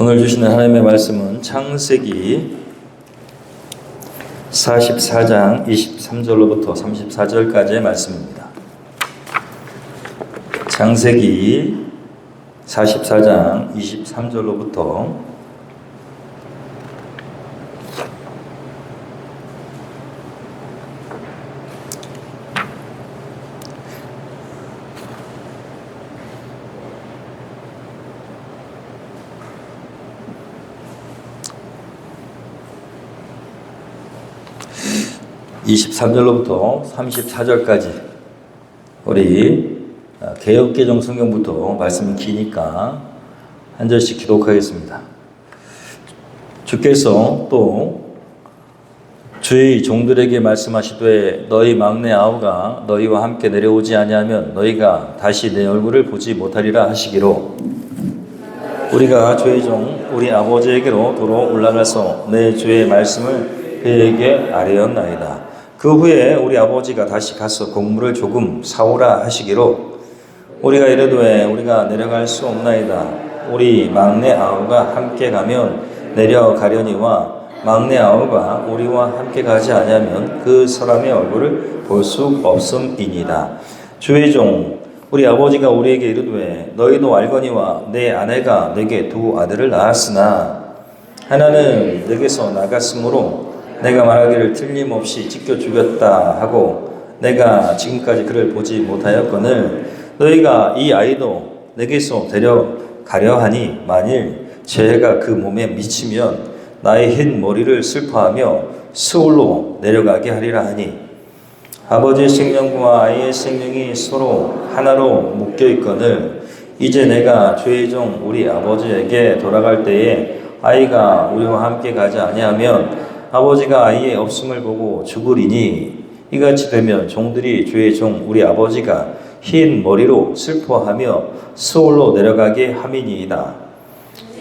오늘 주시는 하나님의 말씀은 창세기 44장 23절로부터 34절까지의 말씀입니다. 창세기 44장 23절로부터 23절로부터 34절까지 우리 개역개정 성경부터 말씀이 기니까 한 절씩 기록하겠습니다. 주께서 또 주의 종들에게 말씀하시되 너희 막내 아우가 너희와 함께 내려오지 아니하면 너희가 다시 내 얼굴을 보지 못하리라 하시기로 우리가 주의 종 우리 아버지에게로 도로 올라가서 내 주의 말씀을 그에게 아뢰었나이다. 그 후에 우리 아버지가 다시 가서 곡물을 조금 사오라 하시기로 우리가 이르되 우리가 내려갈 수 없나이다. 우리 막내 아우가 함께 가면 내려가려니와 막내 아우가 우리와 함께 가지 아니하면 그 사람의 얼굴을 볼 수 없음이니이다. 주의 종 우리 아버지가 우리에게 이르되 너희도 알거니와 내 아내가 내게 두 아들을 낳았으나 하나는 내게서 나갔으므로 내가 말하기를 틀림없이 찢겨 죽였다 하고 내가 지금까지 그를 보지 못하였거늘 너희가 이 아이도 내게서 데려가려 하니 만일 죄가 그 몸에 미치면 나의 흰 머리를 슬퍼하며 스올로 내려가게 하리라 하니 아버지의 생명과 아이의 생명이 서로 하나로 묶여 있거늘 이제 내가 주의 종 우리 아버지에게 돌아갈 때에 아이가 우리와 함께 가지 아니하면 아버지가 아이의 없음을 보고 죽으리니 이같이 되면 종들이 주의 종 우리 아버지가 흰 머리로 슬퍼하며 스올로 내려가게 함이니이다.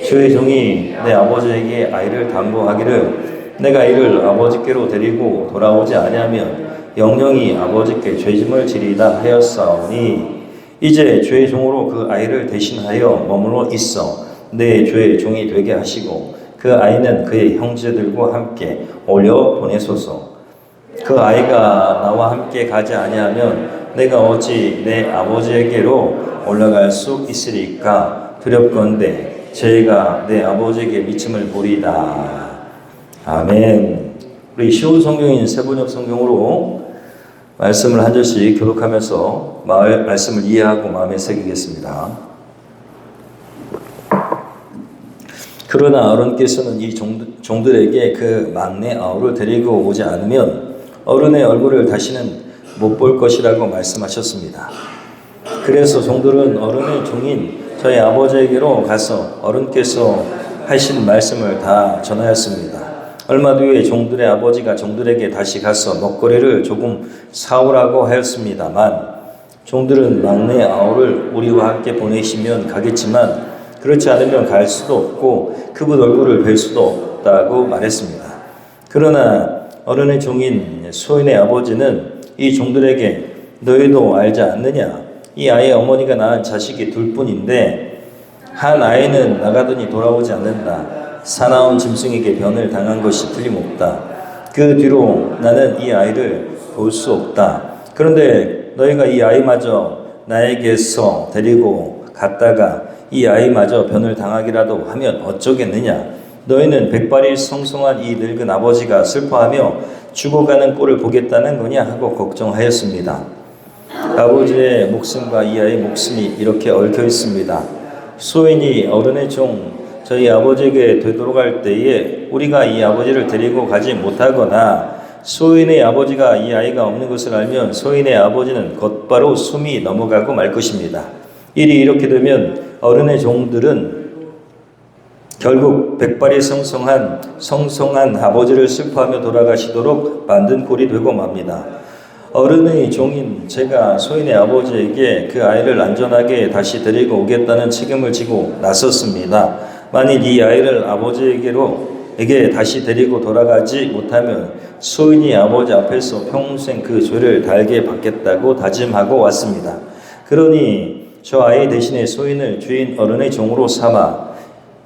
주의 종이 내 아버지에게 아이를 당부하기를 내가 이를 아버지께로 데리고 돌아오지 아니하면 영영이 아버지께 죄짐을 지리다 하였사오니 이제 주의 종으로 그 아이를 대신하여 머물러 있어 내 주의 종이 되게 하시고 그 아이는 그의 형제들과 함께 올려 보내소서. 그 아이가 나와 함께 가지 아니하면 내가 어찌 내 아버지에게로 올라갈 수 있으리까 두렵건대 저희가 내 아버지에게 미침을 보리다. 아멘. 우리 쉬운 성경인 세번역 성경으로 말씀을 한 절씩 교독하면서 말씀을 이해하고 마음에 새기겠습니다. 그러나 어른께서는 이 종들에게 그 막내 아우를 데리고 오지 않으면 어른의 얼굴을 다시는 못 볼 것이라고 말씀하셨습니다. 그래서 종들은 어른의 종인 저희 아버지에게로 가서 어른께서 하신 말씀을 다 전하였습니다. 얼마 뒤에 종들의 아버지가 종들에게 다시 가서 먹거리를 조금 사오라고 하였습니다만 종들은 막내 아우를 우리와 함께 보내시면 가겠지만 그렇지 않으면 갈 수도 없고 그분 얼굴을 뵐 수도 없다고 말했습니다. 그러나 어른의 종인 소인의 아버지는 이 종들에게 너희도 알지 않느냐? 이 아이의 어머니가 낳은 자식이 둘뿐인데 한 아이는 나가더니 돌아오지 않는다. 사나운 짐승에게 변을 당한 것이 틀림없다. 그 뒤로 나는 이 아이를 볼 수 없다. 그런데 너희가 이 아이마저 나에게서 데리고 갔다가 이 아이마저 변을 당하기라도 하면 어쩌겠느냐. 너희는 백발이 성성한 이 늙은 아버지가 슬퍼하며 죽어가는 꼴을 보겠다는 거냐 하고 걱정하였습니다. 아버지의 목숨과 이 아이의 목숨이 이렇게 얽혀 있습니다. 소인이 어른의 종 저희 아버지에게 되돌아갈 때에 우리가 이 아버지를 데리고 가지 못하거나 소인의 아버지가 이 아이가 없는 것을 알면 소인의 아버지는 곧바로 숨이 넘어가고 말 것입니다. 일이 이렇게 되면 어른의 종들은 결국 백발이 성성한 아버지를 슬퍼하며 돌아가시도록 만든 꼴이 되고 맙니다. 어른의 종인 제가 소인의 아버지에게 그 아이를 안전하게 다시 데리고 오겠다는 책임을 지고 나섰습니다. 만일 이 아이를 아버지에게 다시 데리고 돌아가지 못하면 소인이 아버지 앞에서 평생 그 죄를 달게 받겠다고 다짐하고 왔습니다. 그러니 저 아이 대신에 소인을 주인 어른의 종으로 삼아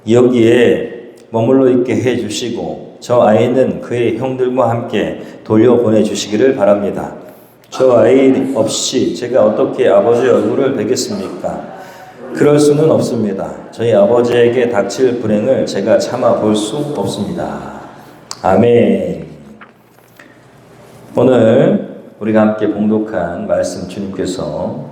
여기에 머물러 있게 해 주시고 저 아이는 그의 형들과 함께 돌려보내 주시기를 바랍니다. 저 아이 없이 제가 어떻게 아버지의 얼굴을 뵙겠습니까? 그럴 수는 없습니다. 저희 아버지에게 닥칠 불행을 제가 참아 볼 수 없습니다. 아멘. 오늘 우리가 함께 봉독한 말씀 주님께서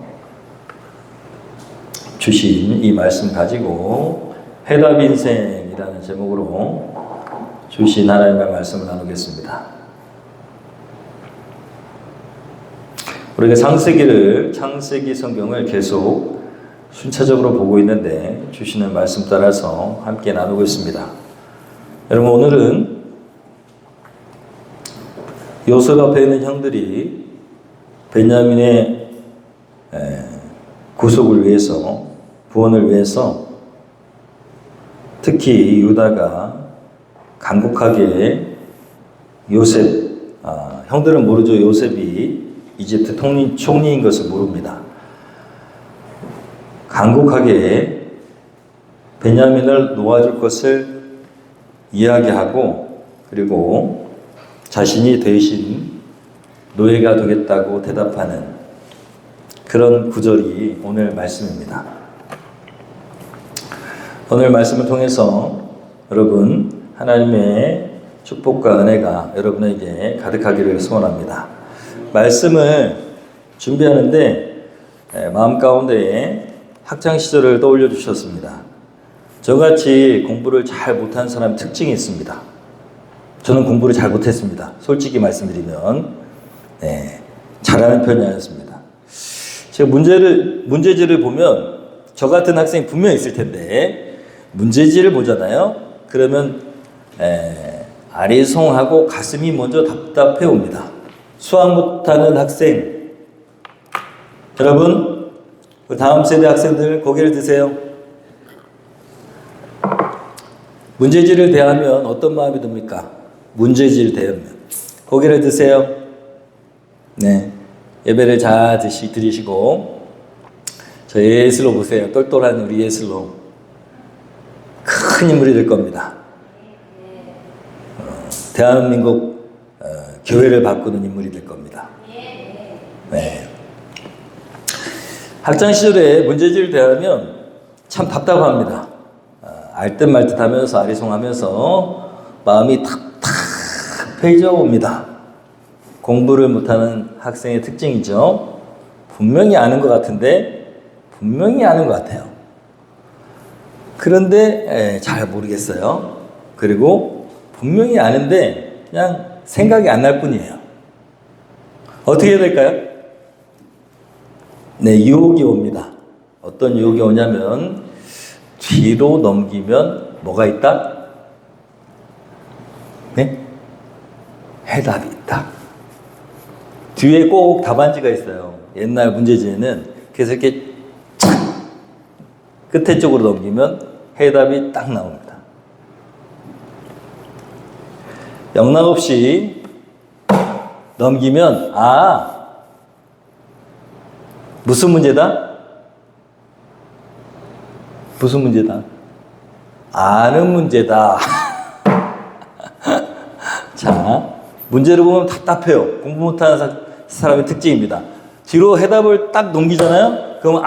주신 이 말씀 가지고 해답 인생이라는 제목으로 주신 하나님의 말씀을 나누겠습니다. 우리가 창세기 성경을 계속 순차적으로 보고 있는데 주시는 말씀 따라서 함께 나누고 있습니다. 여러분, 오늘은 요셉 앞에 있는 형들이 베냐민의 구속을 위해서, 구원을 위해서 특히 유다가 간곡하게 형들은 모르죠. 요셉이 이집트 총리인 것을 모릅니다. 간곡하게 베냐민을 놓아줄 것을 이야기하고, 그리고 자신이 대신 노예가 되겠다고 대답하는 그런 구절이 오늘 말씀입니다. 오늘 말씀을 통해서 여러분 하나님의 축복과 은혜가 여러분에게 가득하기를 소원합니다. 말씀을 준비하는데 마음 가운데에 학창 시절을 떠올려 주셨습니다. 저같이 공부를 잘 못한 사람 특징이 있습니다. 저는 공부를 잘 못했습니다. 솔직히 말씀드리면 잘하는 편이 아니었습니다. 제가 문제지를 보면 저 같은 학생이 분명히 있을 텐데 문제지를 보잖아요. 그러면 아리송하고 가슴이 먼저 답답해 옵니다. 수학 못하는 학생, 여러분 다음 세대 학생들 고개를 드세요. 문제지를 대하면 어떤 마음이 듭니까? 문제지를 대하면 고개를 드세요. 네, 예배를 잘 드리시고 저 예슬로 보세요. 똘똘한 우리 예슬로 큰 인물이 될 겁니다. 대한민국 교회를 바꾸는 인물이 될 겁니다. 네. 학창 시절에 문제지를 대하면 참 답답합니다. 알듯 말듯 하면서 아리송하면서 마음이 답답해져 옵니다. 공부를 못하는 학생의 특징이죠. 분명히 아는 것 같은데 분명히 아는 것 같아요. 그런데 잘 모르겠어요. 그리고 분명히 아는데 그냥 생각이 안 날 뿐이에요. 어떻게 해야 될까요? 네, 유혹이 옵니다. 어떤 유혹이 오냐면 뒤로 넘기면 뭐가 있다? 네? 해답이 있다. 뒤에 꼭 답안지가 있어요. 옛날 문제지에는. 그래서 이렇게 착 끝에 쪽으로 넘기면 해답이 딱 나옵니다. 영락 없이 넘기면 무슨 문제다? 무슨 문제다? 아는 문제다. 자, 문제를 보면 답답해요. 공부 못하는 사람의 특징입니다. 뒤로 해답을 딱 넘기잖아요? 그럼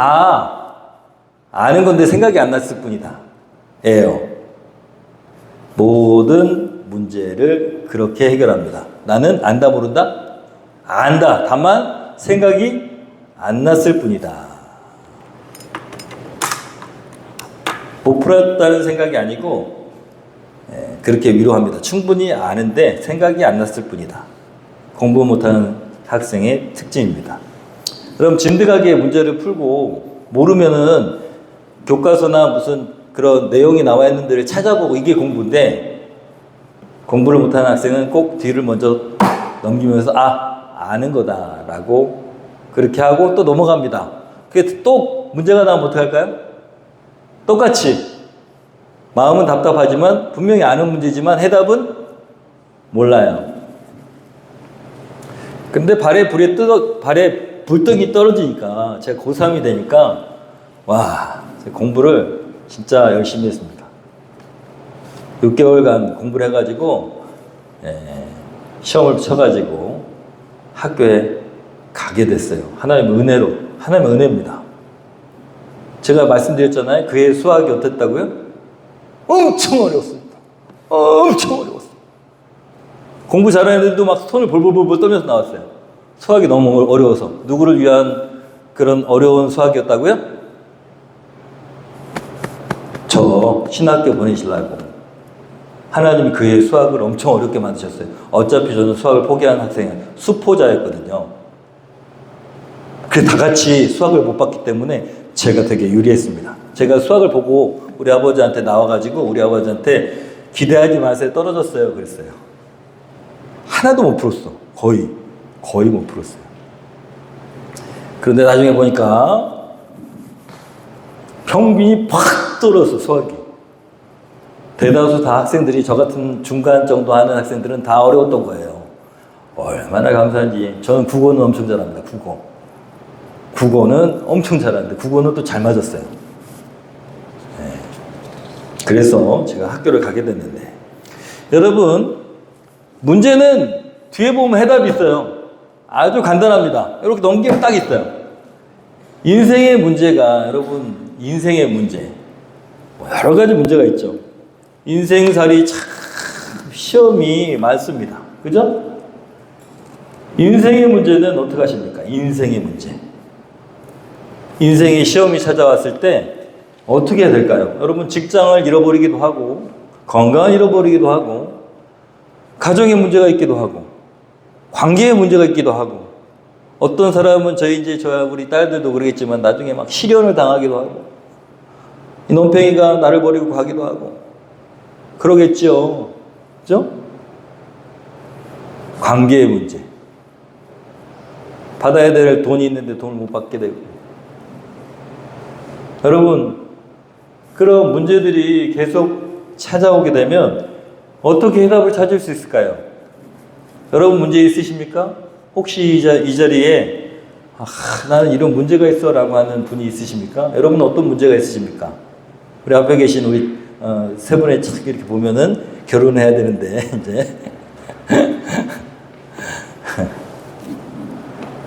아는 건데 생각이 안 났을 뿐이다. 예요. 모든 문제를 그렇게 해결합니다. 나는 안다 모른다? 안다. 다만 생각이 안 났을 뿐이다. 못 풀었다는 생각이 아니고 그렇게 위로합니다. 충분히 아는데 생각이 안 났을 뿐이다. 공부 못하는 학생의 특징입니다. 그럼 진득하게 문제를 풀고 모르면은 교과서나 무슨 그런 내용이 나와 있는 데를 찾아보고 이게 공부인데, 공부를 못하는 학생은 꼭 뒤를 먼저 넘기면서 아는 거다라고 그렇게 하고 또 넘어갑니다. 그게 또 문제가 나오면 어떡할까요? 똑같이 마음은 답답하지만 분명히 아는 문제지만 해답은 몰라요. 근데 발에 불떡이 떨어지니까 제가 고3이 되니까 공부를 진짜 열심히 했습니다. 6개월간 공부를 해가지고 시험을 쳐가지고 학교에 가게 됐어요. 하나님의 은혜로. 하나님의 은혜입니다. 제가 말씀드렸잖아요. 그의 수학이 어땠다고요? 엄청 어려웠습니다. 엄청 어려웠어요. 공부 잘하는 애들도 막 손을 볼볼볼볼 떨면서 나왔어요. 수학이 너무 어려워서. 누구를 위한 그런 어려운 수학이었다고요? 저 신학교 보내시려고 하나님이 그의 수학을 엄청 어렵게 만드셨어요. 어차피 저는 수학을 포기한 학생은 수포자였거든요. 그래서 다 같이 수학을 못 봤기 때문에 제가 되게 유리했습니다. 제가 수학을 보고 우리 아버지한테 나와가지고 우리 아버지한테 기대하지 마세요. 떨어졌어요. 그랬어요. 하나도 못 풀었어. 거의 못 풀었어요. 그런데 나중에 보니까 평균이 팍 떨어졌어. 수학이. 대다수 다 학생들이 저 같은 중간 정도 하는 학생들은 다 어려웠던 거예요. 얼마나 감사한지. 저는 국어는 엄청 잘합니다. 국어는 엄청 잘하는데 국어는 또 잘 맞았어요. 그래서 제가 학교를 가게 됐는데 여러분 문제는 뒤에 보면 해답이 있어요. 아주 간단합니다. 이렇게 넘기면 딱 있어요. 인생의 문제가 여러분 인생의 문제 여러 가지 문제가 있죠. 인생살이 참 시험이 많습니다. 그죠? 인생의 문제는 어떻게 하십니까? 인생의 문제. 인생의 시험이 찾아왔을 때 어떻게 해야 될까요? 여러분 직장을 잃어버리기도 하고 건강을 잃어버리기도 하고 가정의 문제가 있기도 하고 관계의 문제가 있기도 하고 어떤 사람은 저야 우리 딸들도 그러겠지만 나중에 막 실연을 당하기도 하고 이 논팽이가 나를 버리고 가기도 하고 그러겠죠. 그죠? 관계의 문제. 받아야 될 돈이 있는데 돈을 못 받게 되고. 여러분, 그런 문제들이 계속 찾아오게 되면 어떻게 해답을 찾을 수 있을까요? 여러분 문제 있으십니까? 혹시 이 자리에 나는 이런 문제가 있어 라고 하는 분이 있으십니까? 여러분은 어떤 문제가 있으십니까? 우리 앞에 계신 우리 세 분의 책 이렇게 보면은 결혼해야 되는데 이제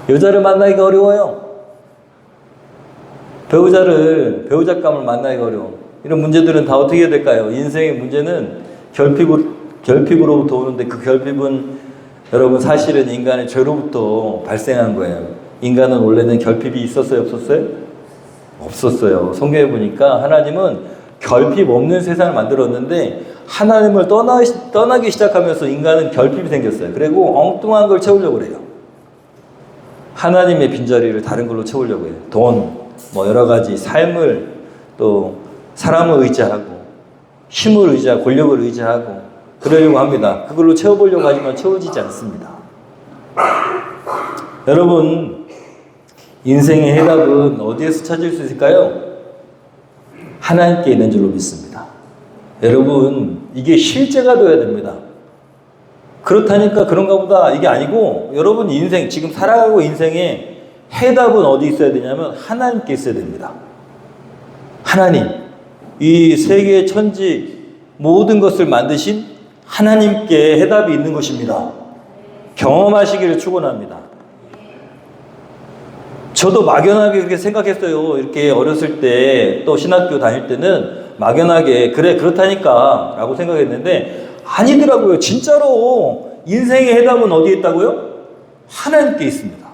여자를 만나기가 어려워요. 배우자감을 만나기가 어려워. 이런 문제들은 다 어떻게 해야 될까요? 인생의 문제는 결핍으로부터 오는데 그 결핍은 여러분 사실은 인간의 죄로부터 발생한 거예요. 인간은 원래는 결핍이 있었어요? 없었어요? 없었어요. 성경에 보니까 하나님은 결핍 없는 세상을 만들었는데 하나님을 떠나기 시작하면서 인간은 결핍이 생겼어요. 그리고 엉뚱한 걸 채우려고 그래요. 하나님의 빈자리를 다른 걸로 채우려고 해요. 돈, 뭐 여러 가지 삶을 또 사람을 의지하고 힘을 의지하고 권력을 의지하고 그러려고 합니다. 그걸로 채워보려고 하지만 채워지지 않습니다. 여러분 인생의 해답은 어디에서 찾을 수 있을까요? 하나님께 있는 줄로 믿습니다. 여러분 이게 실제가 되어야 됩니다. 그렇다니까 그런가 보다 이게 아니고 여러분 인생 지금 살아가고 인생의 해답은 어디 있어야 되냐면 하나님께 있어야 됩니다. 하나님 이 세계 천지 모든 것을 만드신 하나님께 해답이 있는 것입니다. 경험하시기를 축원합니다. 저도 막연하게 그렇게 생각했어요. 이렇게 어렸을 때 또 신학교 다닐 때는 막연하게 그래 그렇다니까 라고 생각했는데 아니더라고요. 진짜로 인생의 해답은 어디에 있다고요? 하나님께 있습니다.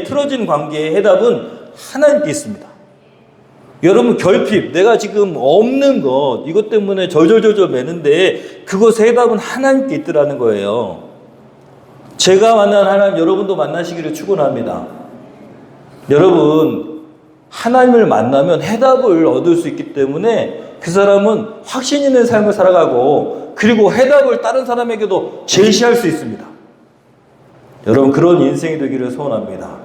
틀어진 관계의 해답은 하나님께 있습니다. 여러분 결핍, 내가 지금 없는 것 이것 때문에 절절절절 매는데 그것의 해답은 하나님께 있더라는 거예요. 제가 만난 하나님 여러분도 만나시기를 축원합니다. 여러분 하나님을 만나면 해답을 얻을 수 있기 때문에 그 사람은 확신 있는 삶을 살아가고 그리고 해답을 다른 사람에게도 제시할 수 있습니다. 여러분 그런 인생이 되기를 소원합니다.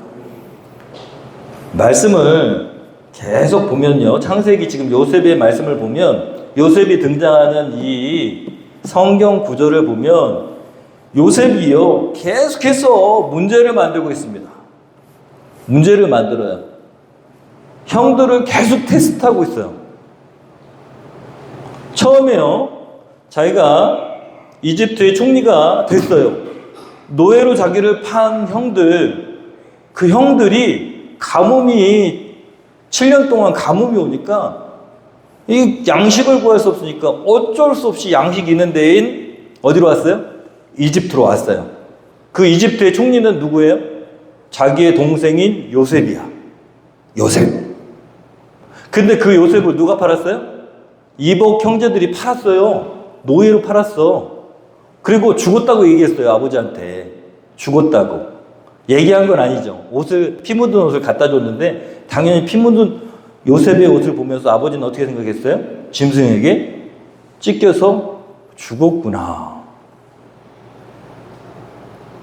말씀을 계속 보면요. 창세기 지금 요셉의 말씀을 보면 요셉이 등장하는 이 성경 구조를 보면 요셉이요. 계속해서 문제를 만들고 있습니다. 문제를 만들어요. 형들을 계속 테스트하고 있어요. 처음에요. 자기가 이집트의 총리가 됐어요. 노예로 자기를 판 형들, 그 형들이 가뭄이 7년 동안 가뭄이 오니까 이 양식을 구할 수 없으니까 어쩔 수 없이 양식 있는 데인 어디로 왔어요? 이집트로 왔어요. 그 이집트의 총리는 누구예요? 자기의 동생인 요셉이야. 요셉. 근데 그 요셉을 누가 팔았어요? 이복 형제들이 팔았어요. 노예로 팔았어. 그리고 죽었다고 얘기했어요. 아버지한테. 죽었다고. 얘기한 건 아니죠. 피 묻은 옷을 갖다 줬는데 당연히 피 묻은 요셉의 옷을 보면서 아버지는 어떻게 생각했어요? 짐승에게 찢겨서 죽었구나.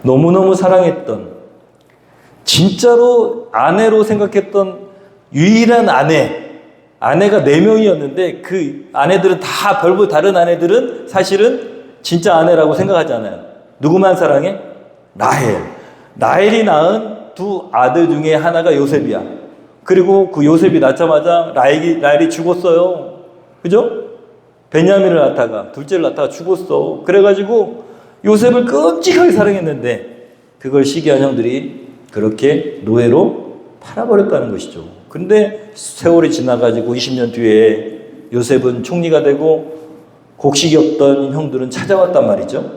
너무너무 사랑했던, 진짜로 아내로 생각했던 유일한 아내가 4명이었는데 그 아내들은 다 별별 다른 아내들은 사실은 진짜 아내라고 생각하지 않아요. 누구만 사랑해? 라헬이 낳은 2 아들 중에 하나가 요셉이야. 그리고 그 요셉이 낳자마자 라헬이 죽었어요. 그죠? 베냐민을 낳다가, 둘째를 낳다가 죽었어. 그래가지고 요셉을 끔찍하게 사랑했는데 그걸 시기한 형들이 그렇게 노예로 팔아버렸다는 것이죠. 근데 세월이 지나가지고 20년 뒤에 요셉은 총리가 되고 곡식이 없던 형들은 찾아왔단 말이죠.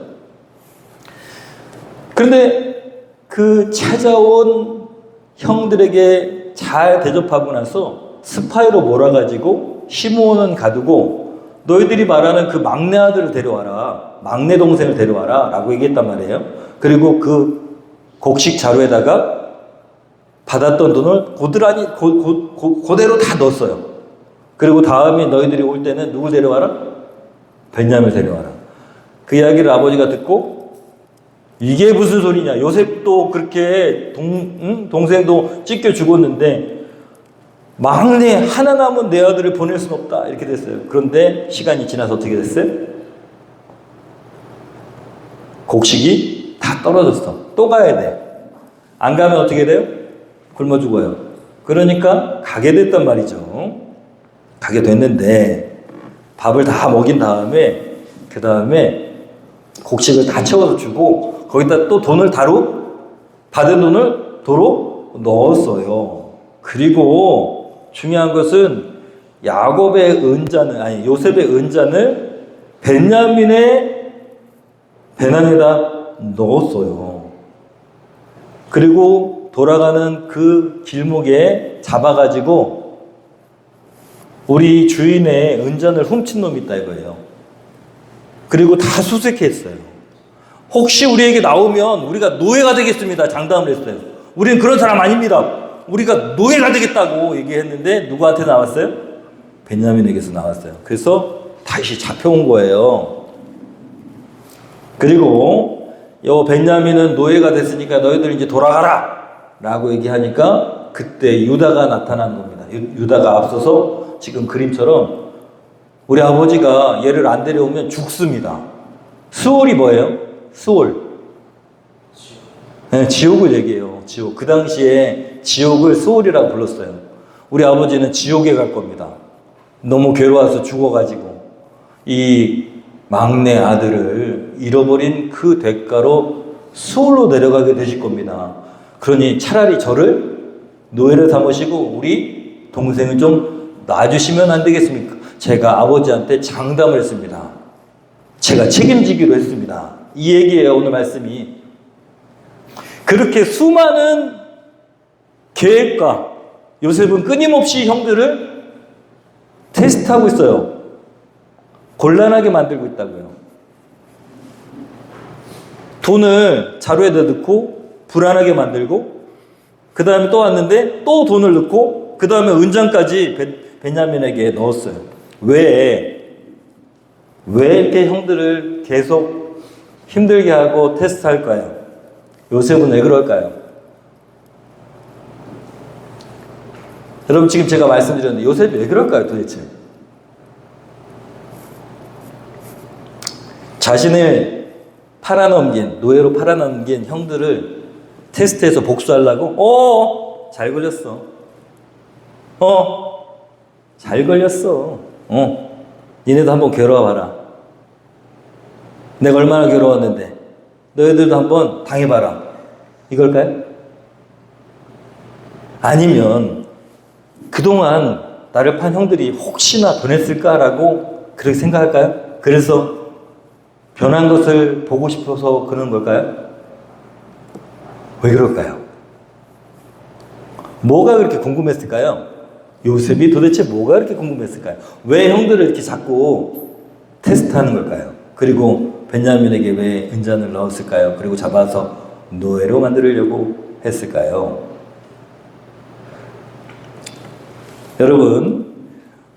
그런데 그 찾아온 형들에게 잘 대접하고 나서 스파이로 몰아가지고 시므온은 가두고 너희들이 말하는 그 막내 아들을 데려와라. 막내 동생을 데려와라. 라고 얘기했단 말이에요. 그리고 그 곡식 자루에다가 받았던 돈을 고스란히 그대로 다 넣었어요. 그리고 다음에 너희들이 올 때는 누굴 데려와라? 베냐민을 데려와라. 그 이야기를 아버지가 듣고 이게 무슨 소리냐. 요셉도 그렇게 동생도 찢겨 죽었는데 막내 하나 남은 내 아들을 보낼 수는 없다. 이렇게 됐어요. 그런데 시간이 지나서 어떻게 됐어요? 곡식이 다 떨어졌어. 또 가야 돼. 안 가면 어떻게 돼요? 굶어 죽어요. 그러니까 가게 됐단 말이죠. 가게 됐는데 밥을 다 먹인 다음에 그 다음에 곡식을 다 채워서 주고 거기다 또 받은 돈을 도로 넣었어요. 그리고 중요한 것은 요셉의 은잔을 베냐민의 배낭에다 넣었어요. 그리고 돌아가는 그 길목에 잡아가지고 우리 주인의 은잔을 훔친 놈이 있다 이거예요. 그리고 다 수색했어요. 혹시 우리에게 나오면 우리가 노예가 되겠습니다. 장담을 했어요. 우리는 그런 사람 아닙니다. 우리가 노예가 되겠다고 얘기했는데 누구한테 나왔어요? 베냐민에게서 나왔어요. 그래서 다시 잡혀온 거예요. 그리고 베냐민은 노예가 됐으니까 너희들 이제 돌아가라 라고 얘기하니까 그때 유다가 나타난 겁니다. 유다가 앞서서 지금 그림처럼 우리 아버지가 얘를 안 데려오면 죽습니다. 수월이 뭐예요? 수월. 네, 지옥을 얘기해요. 지옥. 그 당시에 지옥을 수월이라고 불렀어요. 우리 아버지는 지옥에 갈 겁니다. 너무 괴로워서 죽어가지고 이 막내 아들을 잃어버린 그 대가로 수월로 내려가게 되실 겁니다. 그러니 차라리 저를 노예를 삼으시고 우리 동생을 좀 놔주시면 안 되겠습니까? 제가 아버지한테 장담을 했습니다. 제가 책임지기로 했습니다. 이 얘기예요, 오늘 말씀이. 그렇게 수많은 계획과 요셉은 끊임없이 형들을 테스트하고 있어요. 곤란하게 만들고 있다고요. 돈을 자루에다 넣고 불안하게 만들고 그 다음에 또 왔는데 또 돈을 넣고 그 다음에 은장까지 베냐민에게 넣었어요. 왜 이렇게 형들을 계속 힘들게 하고 테스트할까요? 요셉은 왜 그럴까요? 여러분 지금 제가 말씀드렸는데 요셉이 왜 그럴까요 도대체? 자신을 노예로 팔아넘긴 형들을 테스트해서 복수하려고? 잘 걸렸어. 잘 걸렸어. 니네도 한번 괴로워봐라. 내가 얼마나 괴로웠는데 너희들도 한번 당해봐라. 이걸까요? 아니면 그동안 나를 판 형들이 혹시나 변했을까라고 그렇게 생각할까요? 그래서 변한 것을 보고 싶어서 그러는 걸까요? 왜 그럴까요? 뭐가 그렇게 궁금했을까요? 요셉이 도대체 뭐가 그렇게 궁금했을까요? 왜 형들을 이렇게 자꾸 테스트하는 걸까요? 그리고 베냐민에게 왜 은잔을 넣었을까요? 그리고 잡아서 노예로 만들려고 했을까요? 여러분,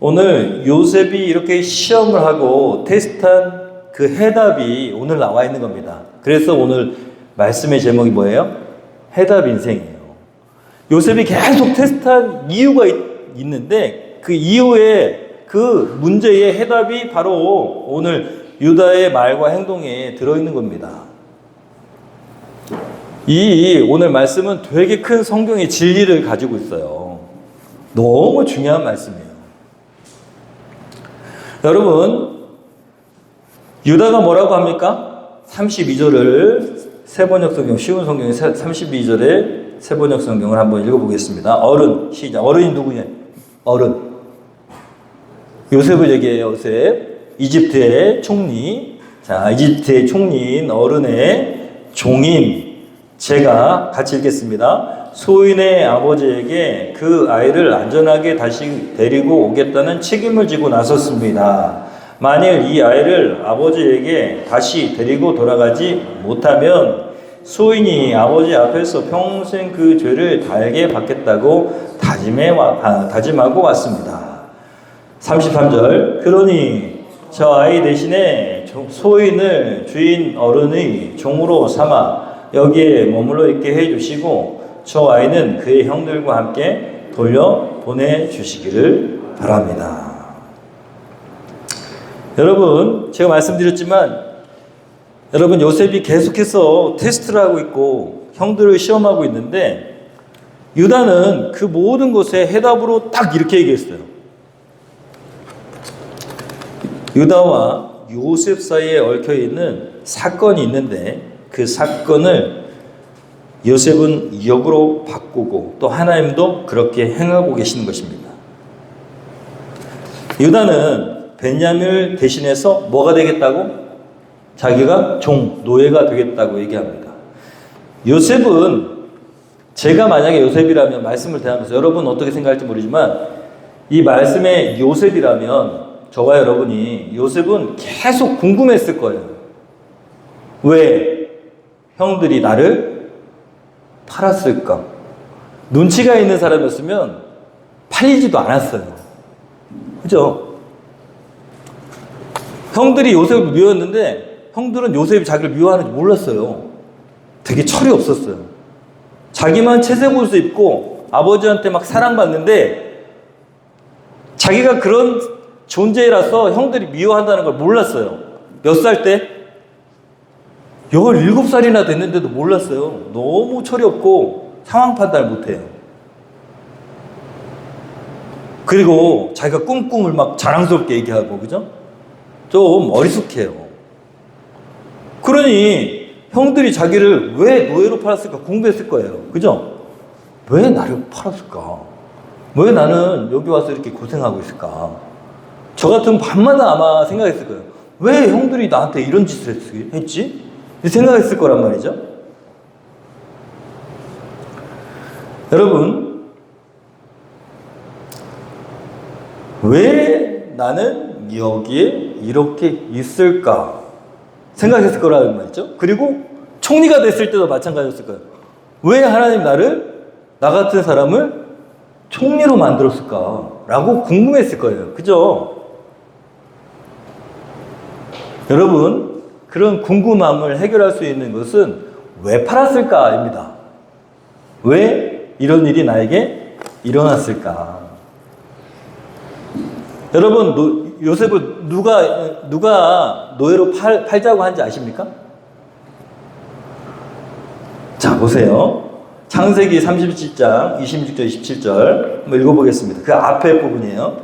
오늘 요셉이 이렇게 시험을 하고 테스트한 그 해답이 오늘 나와 있는 겁니다. 그래서 오늘 말씀의 제목이 뭐예요? 해답 인생이에요. 요셉이 계속 테스트한 이유가 있는데 그 이유에 그 문제의 해답이 바로 오늘 유다의 말과 행동에 들어있는 겁니다. 이 오늘 말씀은 되게 큰 성경의 진리를 가지고 있어요. 너무 중요한 말씀이에요. 여러분, 유다가 뭐라고 합니까? 32절을 세번역 성경, 쉬운 성경의 32절에 세번역 성경을 한번 읽어보겠습니다. 어른, 시작. 어른이 누구냐? 어른. 요셉을 얘기해요. 요셉. 이집트의 총리. 자, 이집트의 총리인 어른의 종인. 제가 같이 읽겠습니다. 소인의 아버지에게 그 아이를 안전하게 다시 데리고 오겠다는 책임을 지고 나섰습니다. 만일 이 아이를 아버지에게 다시 데리고 돌아가지 못하면 소인이 아버지 앞에서 평생 그 죄를 달게 받겠다고 다짐하고 왔습니다. 33절. 그러니 저 아이 대신에 소인을 주인 어른의 종으로 삼아 여기에 머물러 있게 해주시고 저 아이는 그의 형들과 함께 돌려 보내주시기를 바랍니다. 여러분, 제가 말씀드렸지만 여러분, 요셉이 계속해서 테스트를 하고 있고 형들을 시험하고 있는데 유다는 그 모든 것에 해답으로 딱 이렇게 얘기했어요. 유다와 요셉 사이에 얽혀있는 사건이 있는데 그 사건을 요셉은 역으로 바꾸고 또 하나님도 그렇게 행하고 계시는 것입니다. 유다는 베냐민을 대신해서 뭐가 되겠다고? 자기가 노예가 되겠다고 얘기합니다. 요셉은 제가 만약에 요셉이라면 말씀을 대하면서 여러분 어떻게 생각할지 모르지만 이 말씀의 요셉이라면 저와 여러분이 요셉은 계속 궁금했을 거예요. 왜 형들이 나를 팔았을까? 눈치가 있는 사람이었으면 팔리지도 않았어요. 그죠? 형들이 요셉을 미웠는데 형들은 요셉이 자기를 미워하는지 몰랐어요. 되게 철이 없었어요. 자기만 채색 옷을 입고 아버지한테 막 사랑받는데 자기가 그런 존재라서 형들이 미워한다는 걸 몰랐어요. 몇 살 때? 17살이나 됐는데도 몰랐어요. 너무 철이 없고 상황 판단을 못해요. 그리고 자기가 꿈을 막 자랑스럽게 얘기하고, 그죠? 좀 어리숙해요. 그러니 형들이 자기를 왜 노예로 팔았을까 궁금했을 거예요. 그죠? 왜 나를 팔았을까? 왜 나는 여기 와서 이렇게 고생하고 있을까? 저 같으면 밤마다 아마 생각했을 거예요. 왜 형들이 나한테 이런 짓을 했지? 생각했을 거란 말이죠. 여러분, 왜 나는 여기에 이렇게 있을까? 생각했을 거라는 말이죠. 그리고 총리가 됐을 때도 마찬가지였을 거예요. 왜 하나님 나 같은 사람을 총리로 만들었을까? 라고 궁금했을 거예요. 그죠? 여러분, 그런 궁금함을 해결할 수 있는 것은 왜 팔았을까입니다. 왜 이런 일이 나에게 일어났을까? 여러분, 요셉을 누가 노예로 팔자고 한지 아십니까? 자, 보세요. 창세기 37장 26절 27절 한번 읽어보겠습니다. 그 앞에 부분이에요.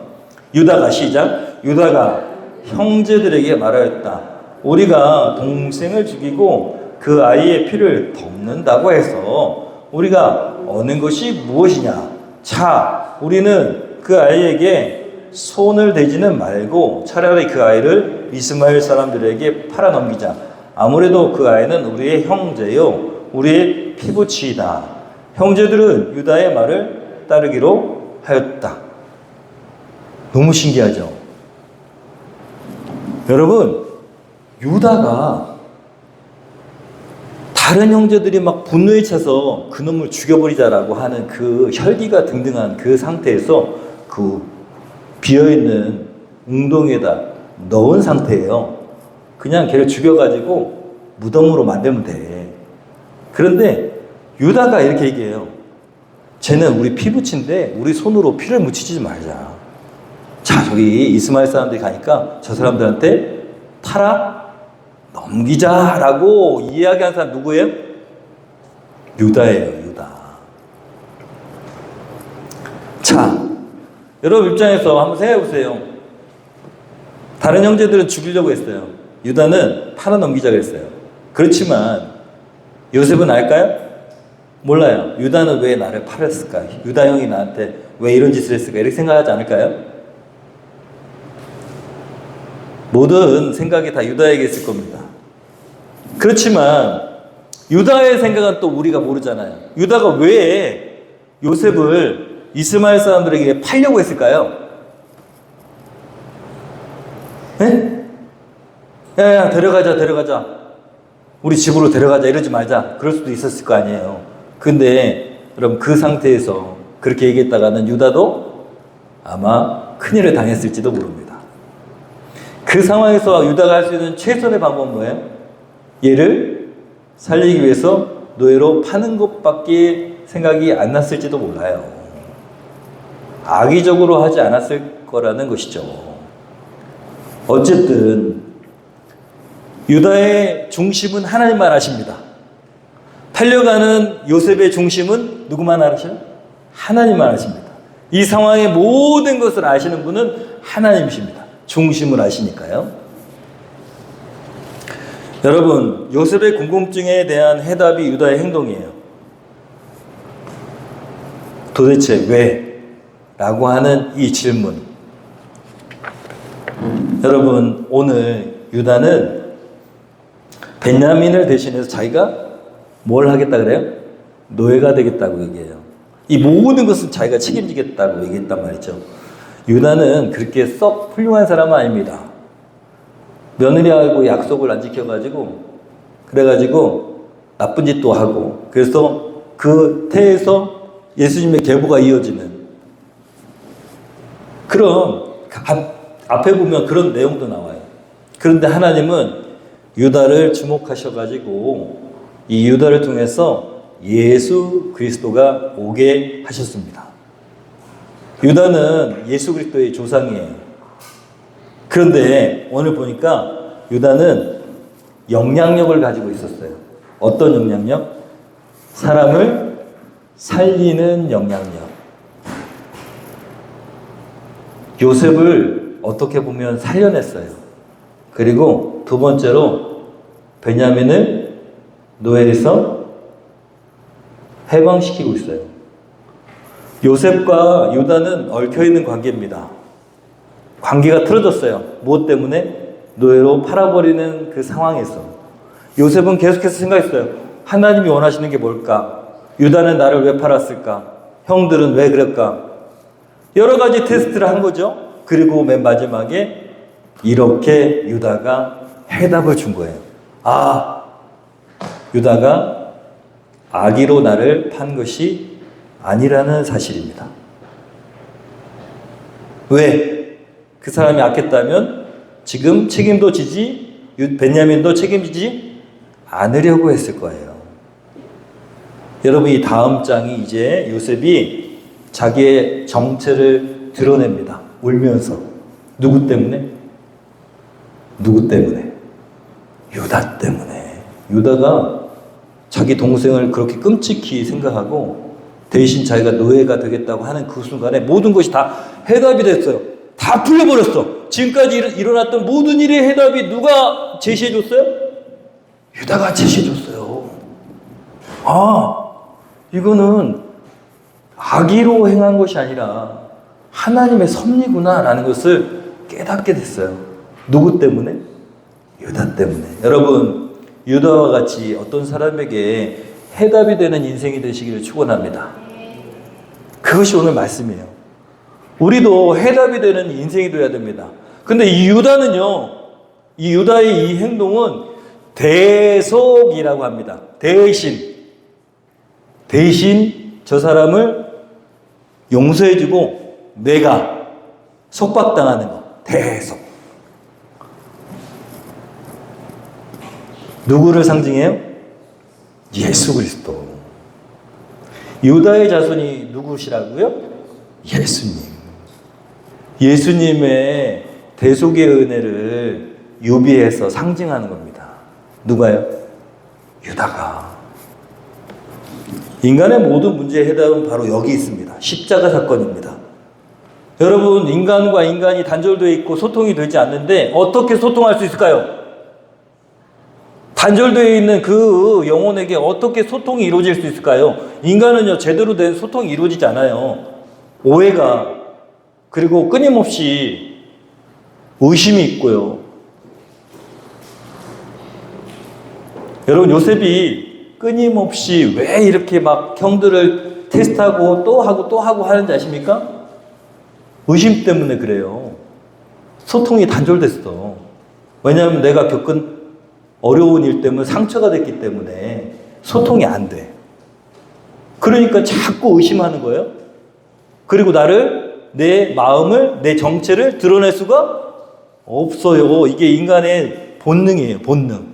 유다가 시작. 유다가 형제들에게 말하였다. 우리가 동생을 죽이고 그 아이의 피를 덮는다고 해서 우리가 얻는 것이 무엇이냐? 자, 우리는 그 아이에게 손을 대지는 말고 차라리 그 아이를 이스마엘 사람들에게 팔아넘기자. 아무래도 그 아이는 우리의 형제요, 우리의 피부치이다. 형제들은 유다의 말을 따르기로 하였다. 너무 신기하죠? 여러분, 유다가 다른 형제들이 막 분노에 차서 그놈을 죽여버리자라고 하는 그 혈기가 등등한 그 상태에서 그 비어있는 웅덩이에다 넣은 상태예요. 그냥 걔를 죽여가지고 무덤으로 만들면 돼. 그런데 유다가 이렇게 얘기해요. 쟤는 우리 피부친데 우리 손으로 피를 묻히지 말자. 자, 저기 이스마엘 사람들이 가니까 저 사람들한테 팔아 넘기자라고 이야기한 사람 누구예요? 유다예요, 유다. 자, 여러분 입장에서 한번 생각해 보세요. 다른 형제들은 죽이려고 했어요. 유다는 팔아 넘기자 그랬어요. 그렇지만 요셉은 알까요? 몰라요. 유다는 왜 나를 팔았을까? 유다 형이 나한테 왜 이런 짓을 했을까? 이렇게 생각하지 않을까요? 모든 생각이 다 유다에게 있을 겁니다. 그렇지만 유다의 생각은 또 우리가 모르잖아요. 유다가 왜 요셉을 이스마엘 사람들에게 팔려고 했을까요? 네? 야, 데려가자. 우리 집으로 데려가자, 이러지 말자. 그럴 수도 있었을 거 아니에요. 근데 여러분, 그 상태에서 그렇게 얘기했다가는 유다도 아마 큰일을 당했을지도 모릅니다. 그 상황에서 유다가 할 수 있는 최선의 방법은 뭐예요? 얘를 살리기 위해서 노예로 파는 것밖에 생각이 안 났을지도 몰라요. 악의적으로 하지 않았을 거라는 것이죠. 어쨌든 유다의 중심은 하나님만 아십니다. 팔려가는 요셉의 중심은 누구만 아셔요? 하나님만 아십니다. 이 상황의 모든 것을 아시는 분은 하나님이십니다. 중심을 아시니까요. 여러분, 요셉의 궁금증에 대한 해답이 유다의 행동이에요. 도대체 왜? 라고 하는 이 질문. 여러분, 오늘 유다는 베냐민을 대신해서 자기가 뭘 하겠다 그래요? 노예가 되겠다고 얘기해요. 이 모든 것은 자기가 책임지겠다고 얘기했단 말이죠. 유다는 그렇게 썩 훌륭한 사람은 아닙니다. 며느리하고 약속을 안 지켜가지고 그래가지고 나쁜 짓도 하고, 그래서 그 태에서 예수님의 계보가 이어지는 그런 앞에 보면 그런 내용도 나와요. 그런데 하나님은 유다를 주목하셔가지고 이 유다를 통해서 예수 그리스도가 오게 하셨습니다. 유다는 예수 그리스도의 조상이에요. 그런데 오늘 보니까 유다는 영향력을 가지고 있었어요. 어떤 영향력? 사람을 살리는 영향력. 요셉을 어떻게 보면 살려냈어요. 그리고 두 번째로 베냐민을 노예에서 해방시키고 있어요. 요셉과 유다는 얽혀있는 관계입니다. 관계가 틀어졌어요. 무엇 때문에? 노예로 팔아버리는 그 상황에서. 요셉은 계속해서 생각했어요. 하나님이 원하시는 게 뭘까? 유다는 나를 왜 팔았을까? 형들은 왜 그럴까? 여러 가지 테스트를 한 거죠. 그리고 맨 마지막에 이렇게 유다가 해답을 준 거예요. 아, 유다가 악의로 나를 판 것이 아니라는 사실입니다. 왜? 그 사람이 악했다면 지금 책임도 지지, 베냐민도 책임지지 않으려고 했을 거예요. 여러분, 이 다음 장이 이제 요셉이 자기의 정체를 드러냅니다. 울면서. 누구 때문에? 누구 때문에? 유다 때문에. 유다가 자기 동생을 그렇게 끔찍히 생각하고 대신 자기가 노예가 되겠다고 하는 그 순간에 모든 것이 다 해답이 됐어요. 다 풀려버렸어. 지금까지 일어났던 모든 일의 해답이 누가 제시해 줬어요? 유다가 제시해 줬어요. 아, 이거는 악의로 행한 것이 아니라 하나님의 섭리구나라는 것을 깨닫게 됐어요. 누구 때문에? 유다 때문에. 여러분, 유다와 같이 어떤 사람에게 해답이 되는 인생이 되시기를 축원합니다. 그것이 오늘 말씀이에요. 우리도 해답이 되는 인생이 되어야 됩니다. 근데 이 유다는요, 이 유다의 이 행동은 대속이라고 합니다. 대신 저 사람을 용서해주고 내가 속박당하는 거. 대속. 누구를 상징해요? 예수 그리스도. 유다의 자손이 누구시라고요? 예수님. 예수님의 대속의 은혜를 유비해서 상징하는 겁니다. 누가요? 유다가. 인간의 모든 문제의 해답은 바로 여기 있습니다. 십자가 사건입니다. 여러분, 인간과 인간이 단절되어 있고 소통이 되지 않는데 어떻게 소통할 수 있을까요? 단절되어 있는 그 영혼에게 어떻게 소통이 이루어질 수 있을까요? 인간은요, 제대로 된 소통이 이루어지지 않아요. 오해가, 그리고 끊임없이 의심이 있고요. 여러분, 요셉이 끊임없이 왜 이렇게 막 형들을 테스트하고 또 하고 하는지 아십니까? 의심 때문에 그래요. 소통이 단절됐어. 왜냐하면 내가 겪은 어려운 일 때문에 상처가 됐기 때문에 소통이 안 돼. 그러니까 자꾸 의심하는 거예요. 그리고 내 마음을, 내 정체를 드러낼 수가 없어요. 이게 인간의 본능이에요, 본능.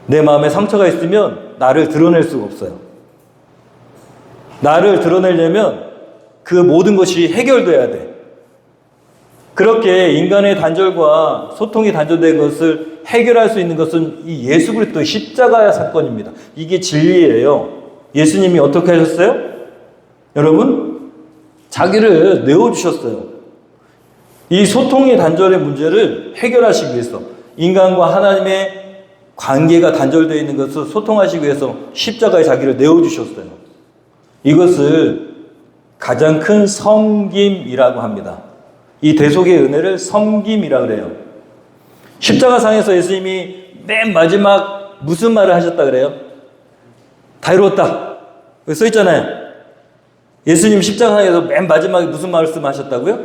내 마음에 상처가 있으면 나를 드러낼 수가 없어요. 나를 드러내려면 그 모든 것이 해결돼야 돼. 그렇게 인간의 단절과 소통이 단절된 것을 해결할 수 있는 것은 이 예수 그리스도의 십자가 사건입니다. 이게 진리예요. 예수님이 어떻게 하셨어요? 여러분, 자기를 내어주셨어요. 이 소통의 단절의 문제를 해결하시기 위해서, 인간과 하나님의 관계가 단절되어 있는 것을 소통하시기 위해서 십자가에 자기를 내어주셨어요. 이것을 가장 큰 섬김이라고 합니다. 이 대속의 은혜를 섬김이라고 그래요. 십자가상에서 예수님이 맨 마지막 무슨 말을 하셨다 그래요? 다 이루었다. 여기 써있잖아요. 예수님 십자가상에서 맨 마지막에 무슨 말씀하셨다고요?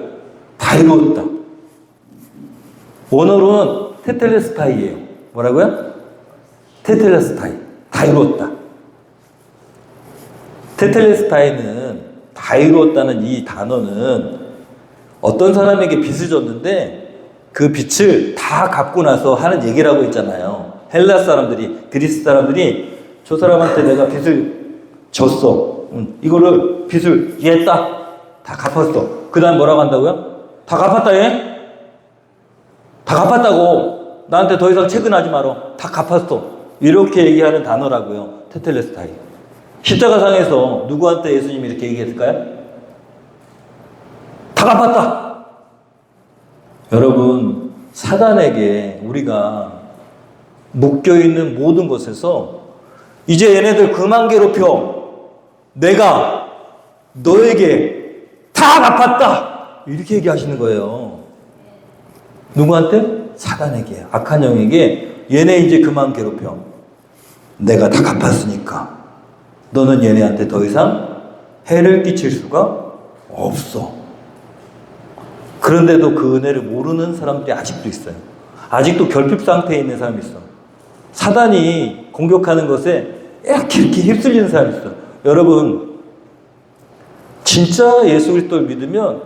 다 이루었다. 원어로는 테텔레스타이예요. 뭐라고요? 테텔레스타이. 다 이루었다. 테텔레스타이는 다 이루었다는 이 단어는 어떤 사람에게 빚을 줬는데 그 빚을 다 갚고 나서 하는 얘기라고 있잖아요. 헬라 사람들이, 그리스 사람들이 저 사람한테 내가 빚을 줬어. 이거를 빚을 이해했다. 다 갚았어. 그 다음 뭐라고 한다고요? 다 갚았다 얘? 다 갚았다고. 나한테 더 이상 채근하지 마라. 다 갚았어. 이렇게 얘기하는 단어라고요. 테텔레스타이. 십자가상에서 누구한테 예수님이 이렇게 얘기했을까요? 다 갚았다. 여러분, 사단에게 우리가 묶여있는 모든 것에서 이제 얘네들 그만 괴롭혀. 내가 너에게 다 갚았다. 이렇게 얘기하시는 거예요. 누구한테? 사단에게, 악한 영에게 얘네 이제 그만 괴롭혀. 내가 다 갚았으니까 너는 얘네한테 더 이상 해를 끼칠 수가 없어. 그런데도 그 은혜를 모르는 사람들이 아직도 있어요. 아직도 결핍 상태에 있는 사람이 있어. 사단이 공격하는 것에 이렇게 휩쓸리는 사람이 있어. 여러분, 진짜 예수 그리스도를 믿으면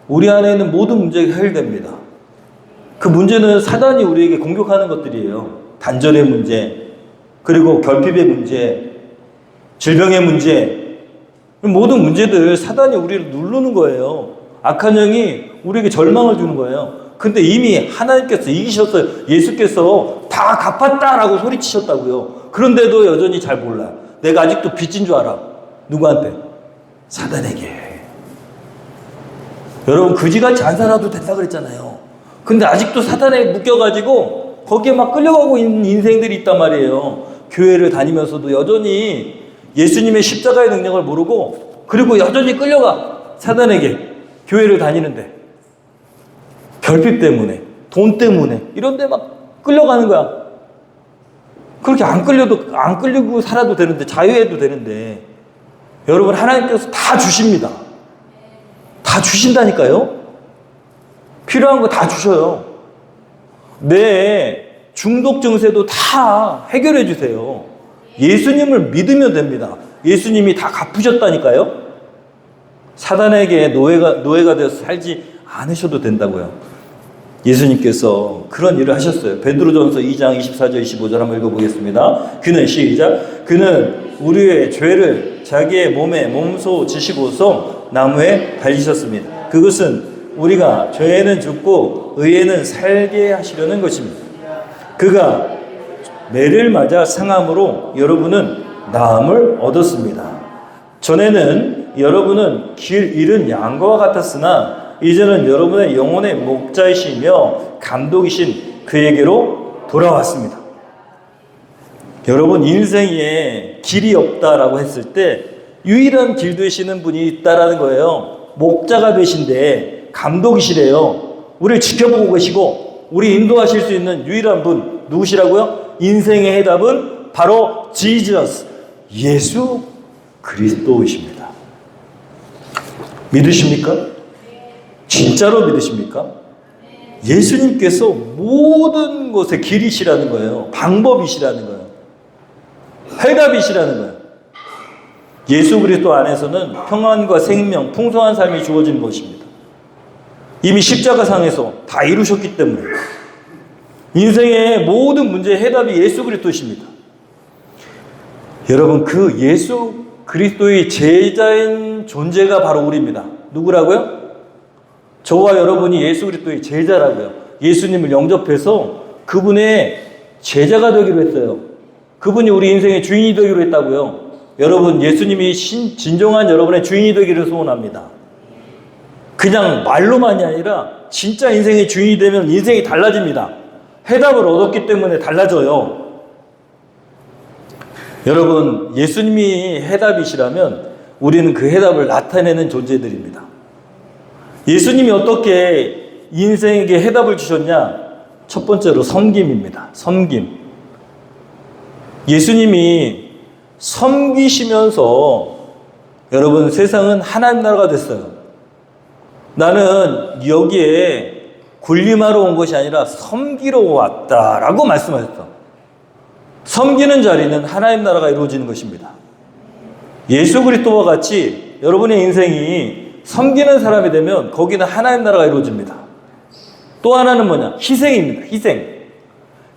우리 안에 있는 모든 문제가 해결됩니다. 그 문제는 사단이 우리에게 공격하는 것들이에요. 단절의 문제, 그리고 결핍의 문제, 질병의 문제, 모든 문제들 사단이 우리를 누르는 거예요. 악한 영이 우리에게 절망을 주는 거예요. 근데 이미 하나님께서 이기셨어요. 예수께서 다 갚았다라고 소리치셨다고요. 그런데도 여전히 잘 몰라. 내가 아직도 빚진 줄 알아. 누구한테? 사단에게. 여러분 그지같이 안 살아도 된다 그랬잖아요. 근데 아직도 사탄에 묶여가지고 거기에 막 끌려가고 있는 인생들이 있단 말이에요. 교회를 다니면서도 여전히 예수님의 십자가의 능력을 모르고 그리고 여전히 끌려가 사단에게. 교회를 다니는데 결핍 때문에 돈 때문에 이런데 막 끌려가는 거야. 그렇게 안 끌리고 살아도 되는데 자유해도 되는데 여러분 하나님께서 다 주십니다. 다 주신다니까요. 필요한 거 다 주셔요. 내 중독 증세도 다 해결해 주세요. 예수님을 믿으면 됩니다. 예수님이 다 갚으셨다니까요. 사단에게 노예가 되어서 살지 않으셔도 된다고요. 예수님께서 그런 일을 하셨어요. 베드로전서 2장 24절 25절 한번 읽어보겠습니다. 그는 시작. 그는 우리의 죄를 자기의 몸소 지시고서 나무에 달리셨습니다. 그것은 우리가 죄에는 죽고 의에는 살게 하시려는 것입니다. 그가 매를 맞아 상함으로 여러분은 나음을 얻었습니다. 전에는 여러분은 길 잃은 양과 같았으나 이제는 여러분의 영혼의 목자이시며 감독이신 그에게로 돌아왔습니다. 여러분 인생에 길이 없다라고 했을 때 유일한 길 되시는 분이 있다라는 거예요. 목자가 되신데 감독이시래요. 우리를 지켜보고 계시고 우리 인도하실 수 있는 유일한 분 누구시라고요? 인생의 해답은 바로 지저스 예수 그리스도이십니다. 믿으십니까? 진짜로 믿으십니까? 예수님께서 모든 것의 길이시라는 거예요. 방법이시라는 거예요. 해답이시라는 거예요. 예수 그리스도 안에서는 평안과 생명, 풍성한 삶이 주어진 것입니다. 이미 십자가상에서 다 이루셨기 때문에 인생의 모든 문제의 해답이 예수 그리스도십니다. 여러분 그 예수 그리스도의 제자인 존재가 바로 우리입니다. 누구라고요? 저와 여러분이 예수 그리스도의 제자라고요. 예수님을 영접해서 그분의 제자가 되기로 했어요. 그분이 우리 인생의 주인이 되기로 했다고요. 여러분 예수님이 진정한 여러분의 주인이 되기를 소원합니다. 그냥 말로만이 아니라 진짜 인생의 주인이 되면 인생이 달라집니다. 해답을 얻었기 때문에 달라져요. 여러분 예수님이 해답이시라면 우리는 그 해답을 나타내는 존재들입니다. 예수님이 어떻게 인생에게 해답을 주셨냐? 첫 번째로 섬김입니다. 섬김. 예수님이 섬기시면서 여러분 세상은 하나님 나라가 됐어요. 나는 여기에 군림하러 온 것이 아니라 섬기러 왔다라고 말씀하셨어. 섬기는 자리는 하나님 나라가 이루어지는 것입니다. 예수 그리스도와 같이 여러분의 인생이 섬기는 사람이 되면 거기는 하나님 나라가 이루어집니다. 또 하나는 뭐냐? 희생입니다. 희생.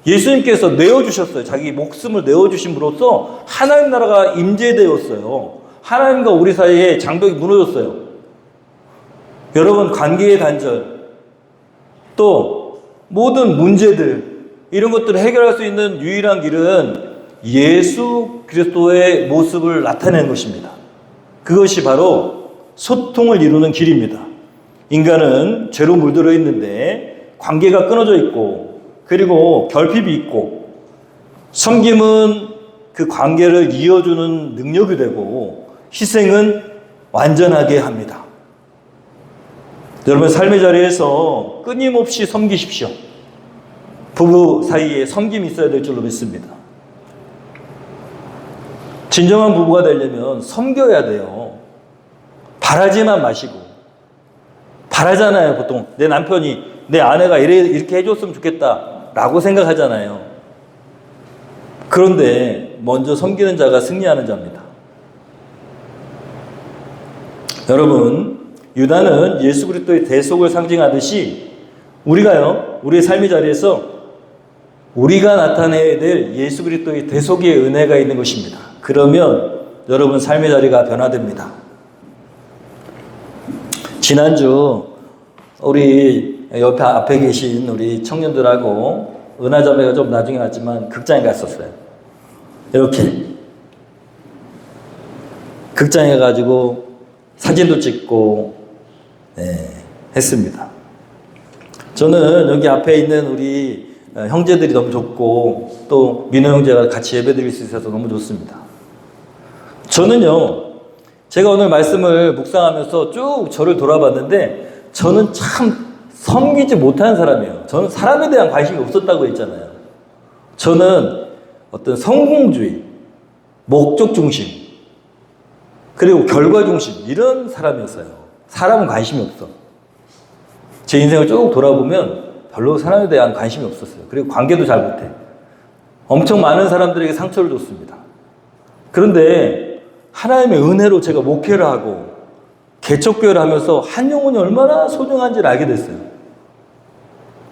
예수님께서 내어주셨어요. 자기 목숨을 내어주심으로써 하나님 나라가 임재되었어요. 하나님과 우리 사이에 장벽이 무너졌어요. 여러분 관계의 단절, 또 모든 문제들 이런 것들을 해결할 수 있는 유일한 길은 예수 그리스도의 모습을 나타내는 것입니다. 그것이 바로 소통을 이루는 길입니다. 인간은 죄로 물들어 있는데 관계가 끊어져 있고 그리고 결핍이 있고 섬김은 그 관계를 이어주는 능력이 되고 희생은 완전하게 합니다. 여러분 삶의 자리에서 끊임없이 섬기십시오. 부부 사이에 섬김이 있어야 될 줄로 믿습니다. 진정한 부부가 되려면 섬겨야 돼요. 바라지만 마시고. 바라잖아요. 보통 내 남편이 내 아내가 이렇게 해줬으면 좋겠다 라고 생각하잖아요. 그런데 먼저 섬기는 자가 승리하는 자입니다. 여러분 유다는 예수 그리스도의 대속을 상징하듯이 우리가요 우리의 삶의 자리에서 우리가 나타내야 될 예수 그리스도의 대속의 은혜가 있는 것입니다. 그러면 여러분 삶의 자리가 변화됩니다. 지난주 우리 옆에 앞에 계신 우리 청년들하고 은하자매가 좀 나중에 왔지만 극장에 갔었어요. 이렇게 극장에 가지고 사진도 찍고 했습니다. 저는 여기 앞에 있는 우리 형제들이 너무 좋고 또 민호 형제가 같이 예배드릴 수 있어서 너무 좋습니다. 저는요, 제가 오늘 말씀을 묵상하면서 쭉 저를 돌아봤는데 저는 참 섬기지 못하는 사람이에요. 저는 사람에 대한 관심이 없었다고 했잖아요. 저는 어떤 성공주의, 목적 중심, 그리고 결과 중심 이런 사람이었어요. 사람은 관심이 없어. 제 인생을 쭉 돌아보면 별로 사람에 대한 관심이 없었어요. 그리고 관계도 잘 못해. 엄청 많은 사람들에게 상처를 줬습니다. 그런데 하나님의 은혜로 제가 목회를 하고 개척교회를 하면서 한 영혼이 얼마나 소중한지를 알게 됐어요.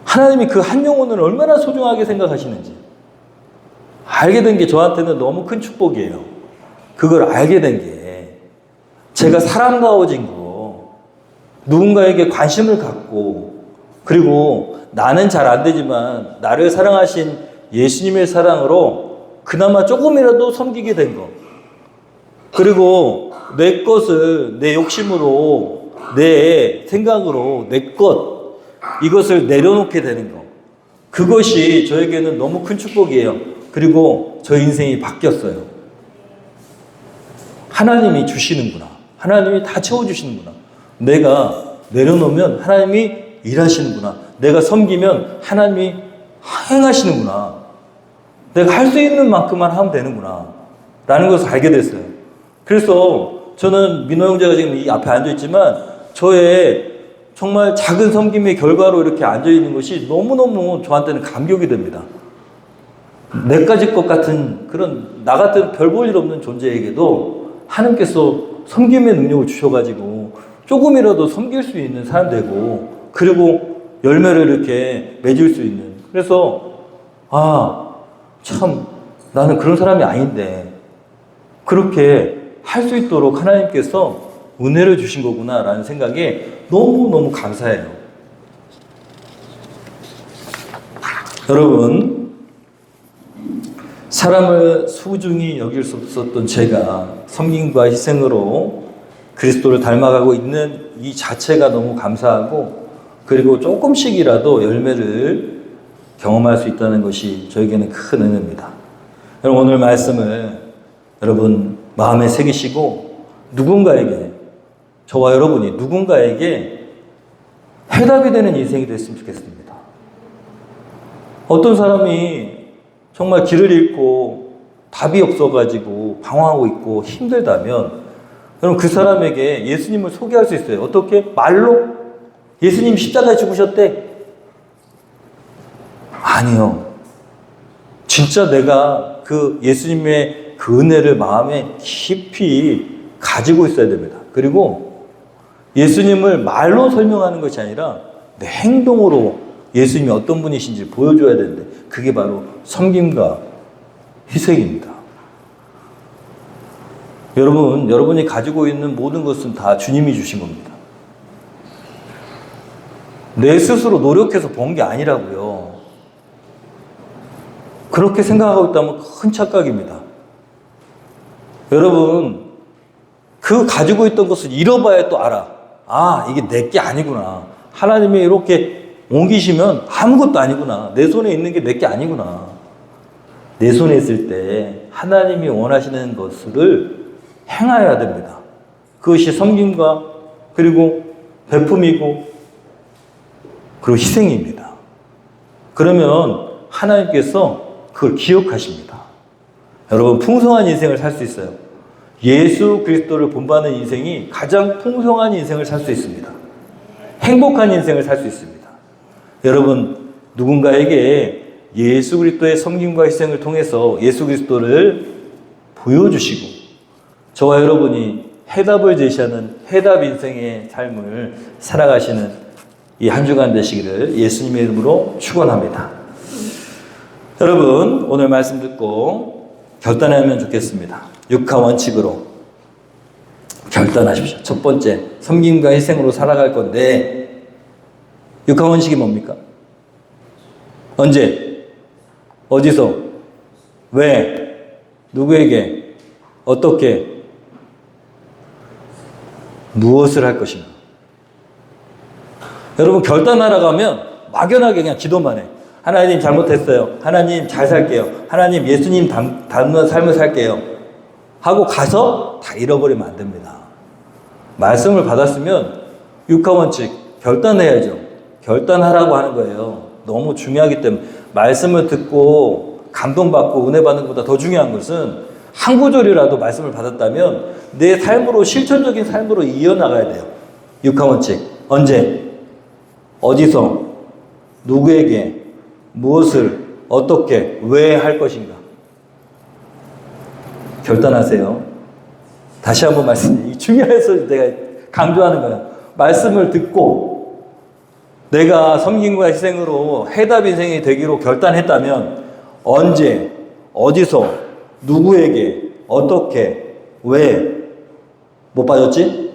하나님이 그 한 영혼을 얼마나 소중하게 생각하시는지 알게 된 게 저한테는 너무 큰 축복이에요. 그걸 알게 된 게 제가 사랑가워진 거, 누군가에게 관심을 갖고, 그리고 나는 잘 안 되지만 나를 사랑하신 예수님의 사랑으로 그나마 조금이라도 섬기게 된 거, 그리고 내 것을 내 욕심으로, 내 생각으로 내 것, 이것을 내려놓게 되는 거, 그것이 저에게는 너무 큰 축복이에요. 그리고 저 인생이 바뀌었어요. 하나님이 주시는구나. 하나님이 다 채워주시는구나. 내가 내려놓으면 하나님이 일하시는구나. 내가 섬기면 하나님이 행하시는구나. 내가 할 수 있는 만큼만 하면 되는구나 라는 것을 알게 됐어요. 그래서 저는 민호 형제가 지금 이 앞에 앉아있지만 저의 정말 작은 섬김의 결과로 이렇게 앉아있는 것이 너무너무 저한테는 감격이 됩니다. 내까지 것 같은 그런 나 같은 별 볼 일 없는 존재에게도 하나님께서 섬김의 능력을 주셔가지고 조금이라도 섬길 수 있는 사람 되고, 그리고 열매를 이렇게 맺을 수 있는, 그래서 참 나는 그런 사람이 아닌데 그렇게 할 수 있도록 하나님께서 은혜를 주신 거구나 라는 생각에 너무너무 감사해요. 여러분, 사람을 소중히 여길 수 없었던 제가 섬김과 희생으로 그리스도를 닮아가고 있는 이 자체가 너무 감사하고, 그리고 조금씩이라도 열매를 경험할 수 있다는 것이 저에게는 큰 은혜입니다. 여러분, 오늘 말씀을 여러분 마음에 새기시고 누군가에게, 저와 여러분이 누군가에게 해답이 되는 인생이 됐으면 좋겠습니다. 어떤 사람이 정말 길을 잃고 답이 없어가지고 방황하고 있고 힘들다면 여러분 그 사람에게 예수님을 소개할 수 있어요. 어떻게? 말로? 예수님 십자가에 죽으셨대? 아니요. 진짜 내가 그 예수님의 그 은혜를 마음에 깊이 가지고 있어야 됩니다. 그리고 예수님을 말로 설명하는 것이 아니라 내 행동으로 예수님이 어떤 분이신지 보여줘야 되는데 그게 바로 섬김과 희생입니다. 여러분, 여러분이 가지고 있는 모든 것은 다 주님이 주신 겁니다. 내 스스로 노력해서 번 게 아니라고요. 그렇게 생각하고 있다면 큰 착각입니다. 여러분, 그 가지고 있던 것을 잃어봐야 또 알아. 이게 내 게 아니구나. 하나님이 이렇게 옮기시면 아무것도 아니구나. 내 손에 있는 게 내 게 아니구나. 내 손에 있을 때 하나님이 원하시는 것을 행하여야 됩니다. 그것이 섬김과 그리고 베품이고 그리고 희생입니다. 그러면 하나님께서 그걸 기억하십니다. 여러분, 풍성한 인생을 살 수 있어요. 예수 그리스도를 본받는 인생이 가장 풍성한 인생을 살 수 있습니다. 행복한 인생을 살 수 있습니다. 여러분, 누군가에게 예수 그리스도의 섬김과 희생을 통해서 예수 그리스도를 보여주시고 저와 여러분이 해답을 제시하는 해답 인생의 삶을 살아가시는 이 한 주간 되시기를 예수님의 이름으로 축원합니다. 여러분, 오늘 말씀 듣고 결단하면 좋겠습니다. 육하 원칙으로 결단하십시오. 첫 번째, 섬김과 희생으로 살아갈 건데 육하 원칙이 뭡니까? 언제? 어디서? 왜? 누구에게? 어떻게? 무엇을 할 것인가? 여러분 결단하라고 하면 막연하게 그냥 기도만 해. 하나님 잘못했어요. 하나님 잘 살게요. 하나님 예수님 닮은 삶을 살게요. 하고 가서 다 잃어버리면 안 됩니다. 말씀을 받았으면 육하원칙 결단해야죠. 결단하라고 하는 거예요. 너무 중요하기 때문에 말씀을 듣고 감동받고 은혜 받는 것보다 더 중요한 것은 한 구절이라도 말씀을 받았다면 내 삶으로 실천적인 삶으로 이어나가야 돼요. 육하원칙 언제 어디서 누구에게 무엇을 어떻게 왜 할 것인가 결단하세요. 다시 한번 말씀 중요해서 내가 강조하는 거예요. 말씀을 듣고 내가 섬김과 희생으로 해답 인생이 되기로 결단했다면 언제 어디서 누구에게 어떻게 왜 못 빠졌지?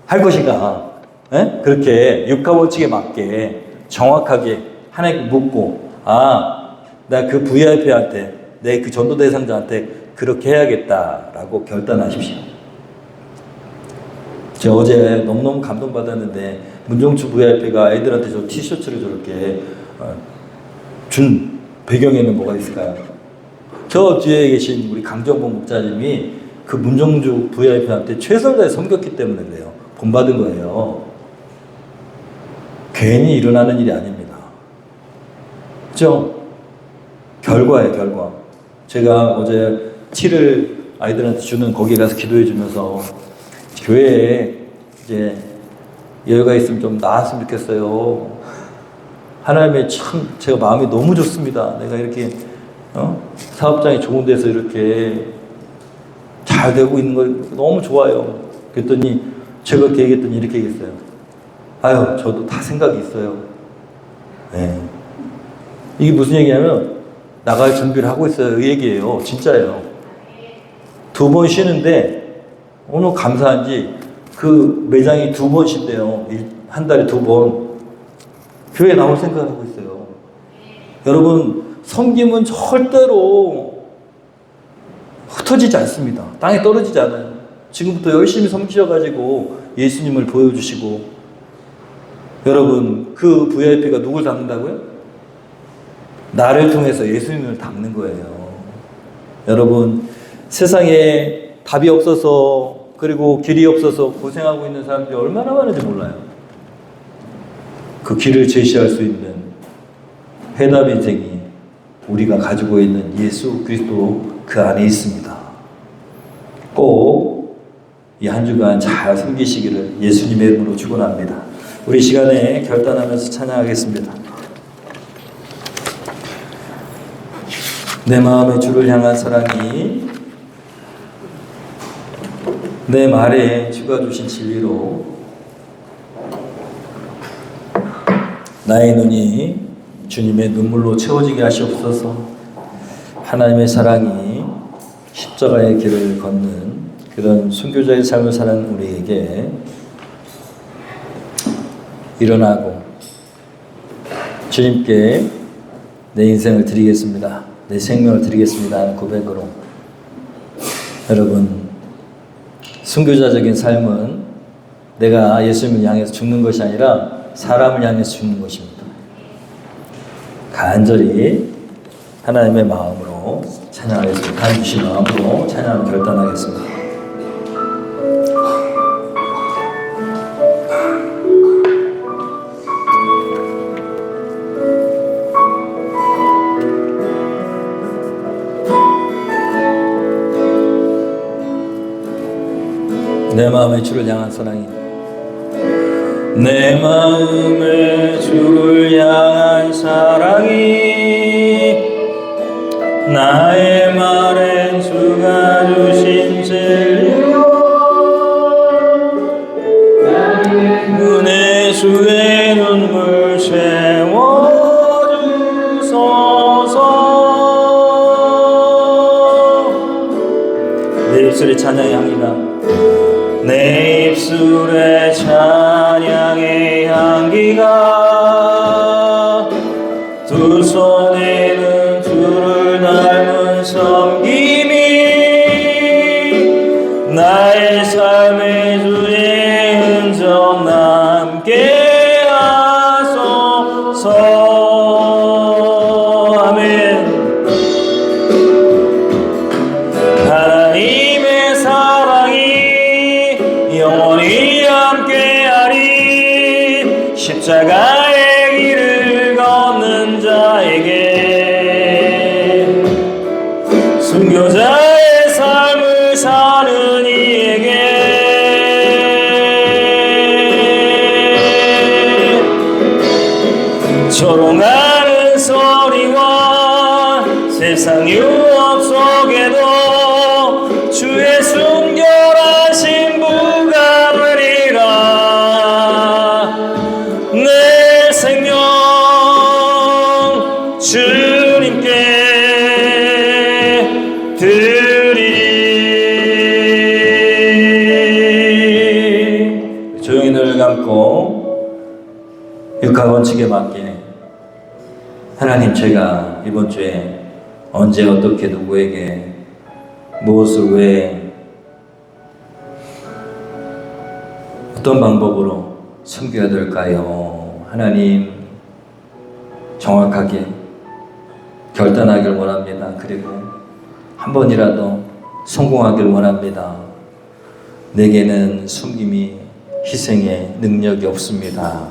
할 것인가 그렇게 육하원칙에 맞게 정확하게 하나님께 묻고 나 그 VIP한테 내 그 전도 대상자한테 그렇게 해야겠다라고 결단하십시오. 제가 어제 너무너무 감동받았는데 문종주 VIP가 애들한테 저 티셔츠를 저렇게 준 배경에는 뭐가 있을까요? 저 뒤에 계신 우리 강정봉 목사님이 그 문종주 VIP한테 최선을 다해 섬겼기 때문에 그래요. 본받은 거예요. 괜히 일어나는 일이 아닙니다. 그죠? 결과예요, 결과. 제가 어제 티를 아이들한테 주는 거기에 가서 기도해 주면서 교회에 이제 여유가 있으면 좀 나았으면 좋겠어요. 하나님의 참 제가 마음이 너무 좋습니다. 내가 이렇게 사업장이 좋은 데서 이렇게 잘 되고 있는 거 너무 좋아요. 그랬더니 제가 그렇게 얘기했더니 이렇게 얘기했어요. 아유, 저도 다 생각이 있어요. 네. 이게 무슨 얘기냐면 나갈 준비를 하고 있어요. 이 얘기예요. 진짜예요. 2번 쉬는데 오늘 감사한지 그 매장이 2번 쉰대요. 한 달에 2번. 교회 나올 생각을 하고 있어요. 여러분, 섬김은 절대로 흩어지지 않습니다. 땅에 떨어지지 않아요. 지금부터 열심히 섬기셔가지고 예수님을 보여주시고 여러분 그 VIP가 누굴 닮는다고요? 나를 통해서 예수님을 닮는 거예요. 여러분 세상에 답이 없어서 그리고 길이 없어서 고생하고 있는 사람들이 얼마나 많은지 몰라요. 그 길을 제시할 수 있는 해답 인생이 우리가 가지고 있는 예수 그리스도 그 안에 있습니다. 꼭 이 한 주간 잘 섬기시기를 예수님의 이름으로 축원합니다. 우리 시간에 결단하면서 찬양하겠습니다. 내 마음의 주를 향한 사랑이 내 말에 주가 주신 진리로 나의 눈이 주님의 눈물로 채워지게 하시옵소서. 하나님의 사랑이 십자가의 길을 걷는 그런 순교자의 삶을 사는 우리에게 일어나고 주님께 내 인생을 드리겠습니다. 내 생명을 드리겠습니다 하는 고백으로 여러분 순교자적인 삶은 내가 예수님을 향해서 죽는 것이 아니라 사람을 향해서 죽는 것입니다. 간절히 하나님의 마음으로 찬양하겠습니다. 하나님 주신 마음으로 찬양을 결단하겠습니다. 내 마음의 주를 향한 사랑이 내 마음의 주를 향한 사랑이 나의 말엔 주가 주신 진리로 눈에 주의 눈물 채워주소서. 내 입술의 찬양의 향기가 내 입술의 찬양의 향기가 두 손에는 주를 닮은 섬김이 나의 삶의 주의 흔적 남게 십자가의 길을 걷는 자에게, 순교자의 삶을 사는 이에게 조롱하는 소리와 세상 유혹 속에도 주의 순결한 신부가 되리라. 내 생명 주님께 드리리. 조용히 눈을 감고 육하 원칙에 맞게 하나님, 제가 이번 주에 언제 어떻게 누구에게 무엇을 왜 어떤 방법으로 섬겨야 될까요? 하나님, 정확하게 결단하길 원합니다. 그리고 한 번이라도 성공하길 원합니다. 내게는 숨김이 희생의 능력이 없습니다.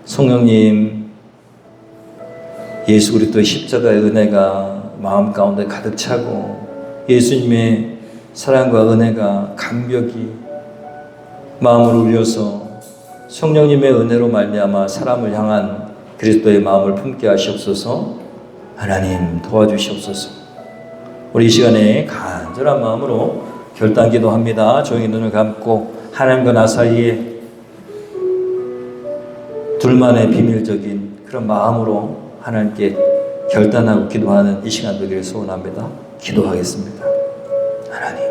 성령님, 예수 그리스도의 십자가의 은혜가 마음 가운데 가득 차고 예수님의 사랑과 은혜가 감격이 마음을 울려서 성령님의 은혜로 말미암아 사람을 향한 그리스도의 마음을 품게 하시옵소서. 하나님 도와주시옵소서. 우리 이 시간에 간절한 마음으로 결단 기도합니다. 조용히 눈을 감고 하나님과 나 사이에 둘만의 비밀적인 그런 마음으로 하나님께 결단하고 기도하는 이 시간 되기를 소원합니다. 기도하겠습니다. 하나님,